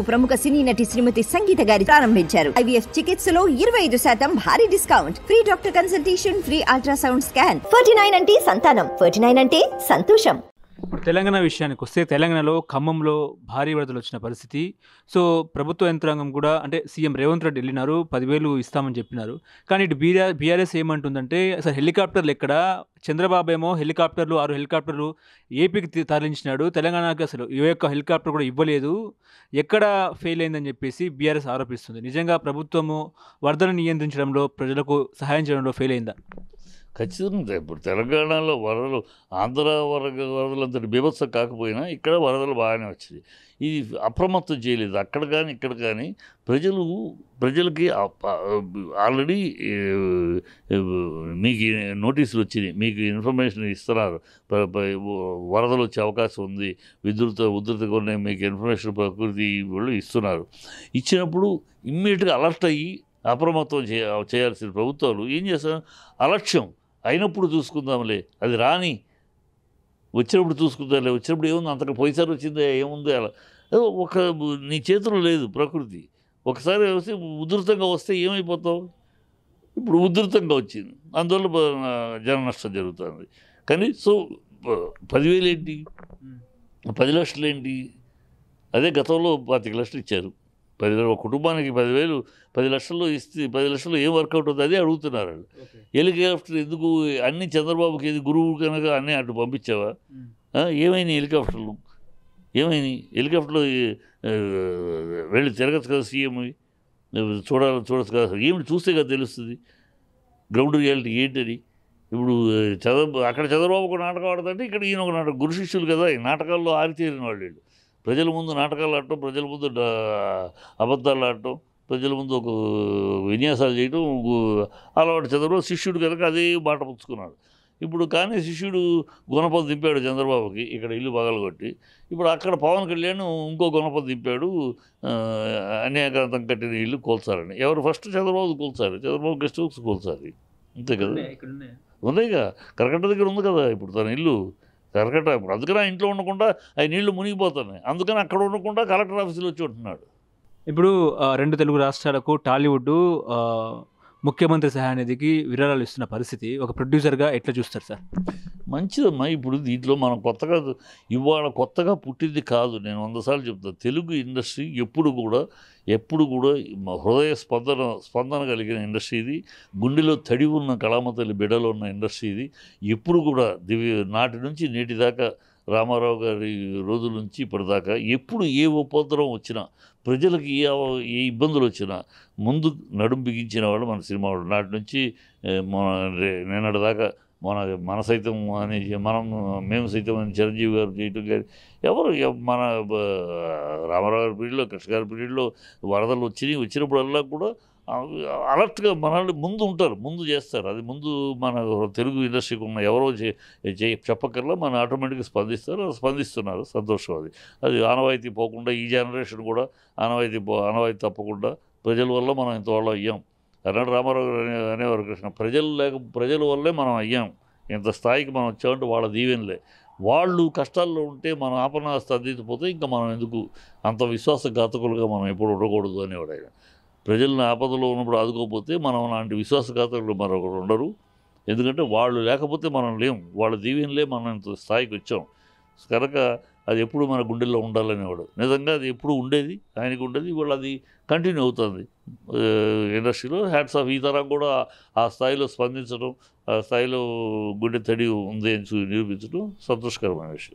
ప్రముఖ సినీ నటి శ్రీమతి సంగీత గారి ప్రారంభించారు. ఐవీఎఫ్ చికిత్సలో 25% భారీ discount, free doctor consultation, free ultrasound scan. 49 అంటే సంతానం, 49 అంటే సంతోషం. ఇప్పుడు తెలంగాణ విషయానికి వస్తే తెలంగాణలో ఖమ్మంలో భారీ వరదలు వచ్చిన పరిస్థితి. సో ప్రభుత్వ యంత్రాంగం కూడా అంటే సీఎం రేవంత్ రెడ్డి వెళ్ళినారు, 10,000 ఇస్తామని చెప్పినారు. కానీ ఇటు బీఆర్ఎస్ ఏమంటుందంటే అసలు హెలికాప్టర్లు ఎక్కడ, చంద్రబాబు ఏమో 6 హెలికాప్టర్లు ఏపీకి తరలించినాడు, తెలంగాణకి అసలు ఏ ఒక్క హెలికాప్టర్ కూడా ఇవ్వలేదు, ఎక్కడ ఫెయిల్ అయిందని చెప్పేసి బీఆర్ఎస్ ఆరోపిస్తుంది. నిజంగా ప్రభుత్వము వరదలు నియంత్రించడంలో, ప్రజలకు సహాయం చేయడంలో ఫెయిల్ అయిందా? ఖచ్చితంగా ఇప్పుడు తెలంగాణలో వరదలు ఆంధ్ర వరదలు అంతటి బీభత్సం కాకపోయినా ఇక్కడ వరదలు బాగానే వచ్చింది. ఇది అప్రమత్తం చేయలేదు అక్కడ కానీ ఇక్కడ కానీ. ప్రజలకి ఆల్రెడీ మీకు నోటీసులు వచ్చినాయి, మీకు ఇన్ఫర్మేషన్ ఇస్తున్నారు, వరదలు వచ్చే అవకాశం ఉంది, ఉధృతిగా ఉన్నాయి, మీకు ఇన్ఫర్మేషన్ ప్రకృతి వాళ్ళు ఇస్తున్నారు. ఇచ్చినప్పుడు ఇమ్మీడియట్గా అలర్ట్ అయ్యి అప్రమత్తం చేయాల్సిన ప్రభుత్వాలు ఏం చేస్తారు, అలక్ష్యం. అయినప్పుడు చూసుకుందాంలే, అది రాని వచ్చినప్పుడు చూసుకుందాంలే, వచ్చినప్పుడు ఏముంది, అంతకు పోయిసారి వచ్చిందే ఏముంది, అలా నీ చేతిలో లేదు ప్రకృతి. ఒకసారి వస్తే ఉధృతంగా వస్తే ఏమైపోతావు. ఇప్పుడు ఉధృతంగా వచ్చింది, అందువల్ల జన నష్టం జరుగుతుంది. కానీ సో 10,000 ఏంటి, 10 లక్షలు ఏంటి, అదే గతంలో 25 లక్షలు ఇచ్చారు. ఒక కుటుంబానికి 10 లక్షల్లో ఇస్తే 10 లక్షలు ఏం వర్కౌట్ అవుతుంది అదే అడుగుతున్నారు వాళ్ళు. హెలికాప్టర్ ఎందుకు, అన్ని చంద్రబాబుకి ఏది గురువు కనుక అన్నీ అటు పంపించావా? ఏమైనాయి హెలికాప్టర్లు, ఏమైనాయి హెలికాప్టర్లో వెళ్ళి తిరగచ్చు కదా సీఎం, చూడచ్చు కదా, ఏమి చూస్తే కదా తెలుస్తుంది గ్రౌండ్ రియాలిటీ ఏంటని. ఇప్పుడు అక్కడ చంద్రబాబు ఒక నాటకం ఆడుతుంటే ఇక్కడ ఈయన ఒక నాటకం, గురు శిష్యులు కదా, ఈ నాటకాల్లో ఆరితేరిన వాళ్ళు. ప్రజల ముందు నాటకాలు ఆడటం, ప్రజల ముందు అబద్ధాలు ఆడటం, ప్రజల ముందు ఒక విన్యాసాలు చేయటం అలవాటు. చంద్రబాబు శిష్యుడు కనుక అదే మాట పుచ్చుకున్నాడు. ఇప్పుడు కానీ శిష్యుడు గుణపం దింపాడు చంద్రబాబుకి, ఇక్కడ ఇల్లు పగలగొట్టి. ఇప్పుడు అక్కడ పవన్ కళ్యాణ్ ఇంకో గుణపం దింపాడు, అన్యాయకాంతం కట్టిన ఇల్లు కూల్చాలని. ఎవరు ఫస్ట్ చంద్రబాబు కూల్చారు, చంద్రబాబు గెస్ట్ హౌస్ కూల్చాలి, అంతే కదా. ఉన్నాయిగా, కరకట్ట దగ్గర ఉంది కదా ఇప్పుడు తన ఇల్లు, కరకట్ట. ఇప్పుడు అందుకని ఆ ఇంట్లో ఉండకుండా అవి నీళ్లు మునిగిపోతున్నాయి, అందుకని అక్కడ ఉండకుండా కలెక్టర్ ఆఫీసులో వచ్చి ఉంటున్నాడు. ఇప్పుడు 2 తెలుగు రాష్ట్రాలకు టాలీవుడ్ ముఖ్యమంత్రి సహాయనిధికి విరాళాలు ఇస్తున్న పరిస్థితి ఒక ప్రొడ్యూసర్గా ఎట్లా చూస్తారు సార్? మంచిదమ్మా. ఇప్పుడు దీంట్లో మనం ఇవాళ కొత్తగా పుట్టింది కాదు, నేను 100 సార్లు చెప్తాను. తెలుగు ఇండస్ట్రీ ఎప్పుడు కూడా హృదయ స్పందన కలిగిన ఇండస్ట్రీ ఇది. గుండెలో తడి ఉన్న కళామతల్లి బిడ్డలో ఉన్న ఇండస్ట్రీ ఇది. ఎప్పుడు కూడా నాటి నుంచి నేటి దాకా, రామారావు గారి రోజుల నుంచి ఇప్పటిదాకా ఎప్పుడు ఏ ఉపద్రవం వచ్చినా, ప్రజలకి ఏ ఇబ్బందులు వచ్చినా ముందు నడుం బిగించిన వాళ్ళు మన సినిమా వాళ్ళు. నాటి నుంచి నిన్నటిదాకా మన సైతం అని మేము సైతం అని చిరంజీవి గారు చేయటం కానీ, ఎవరు మన రామారావు గారి పీరియడ్లో, కృష్ణ గారి పీరియడ్లో వరదలు వచ్చినప్పుడల్లా కూడా అలర్ట్గా మనల్ని ముందు ఉంటారు, ముందు చేస్తారు. అది ముందు మన తెలుగు ఇండస్ట్రీకి ఉన్న ఎవరో చెప్పకల్లా మన ఆటోమేటిక్గా స్పందిస్తున్నారు. సంతోషం. అది ఆనవాయితీ పోకుండా ఈ జనరేషన్ కూడా ఆనవాయితీ తప్పకుండా ప్రజల వల్ల మనం ఇంతవల్ల అయ్యాం. అన్నాడు రామారావు గారు అనేవారు కృష్ణ, ప్రజల వల్లే మనం అయ్యాం, ఇంత స్థాయికి మనం వచ్చామంటే వాళ్ళ దీవెనలే. వాళ్ళు కష్టాల్లో ఉంటే మనం ఆపనాస్తి అందించిపోతే ఇంకా మనం ఎందుకు అంత విశ్వాసఘాతకులుగా మనం ఎప్పుడు ఉండకూడదు అనేవాడు ఆయన. ప్రజలను ఆపదలో ఉన్నప్పుడు ఆదుకోకపోతే మనం లాంటి విశ్వాసఘాతకులు మరొకరు ఉండరు. ఎందుకంటే వాళ్ళు లేకపోతే మనం లేం, వాళ్ళ దీవెనలే మనం ఇంత స్థాయికి వచ్చాం కనుక అది ఎప్పుడు మన గుండెల్లో ఉండాలనేవాడు. నిజంగా అది ఎప్పుడు ఉండేది, ఆయనకు ఉండేది, ఇవాళ అది కంటిన్యూ అవుతుంది ఇండస్ట్రీలో. Hats off. ఈ తరం కూడా ఆ స్థాయిలో స్పందించడం, ఆ స్థాయిలో గుండె తడి ఉంది అని నిరూపించడం సంతోషకరమైన విషయం.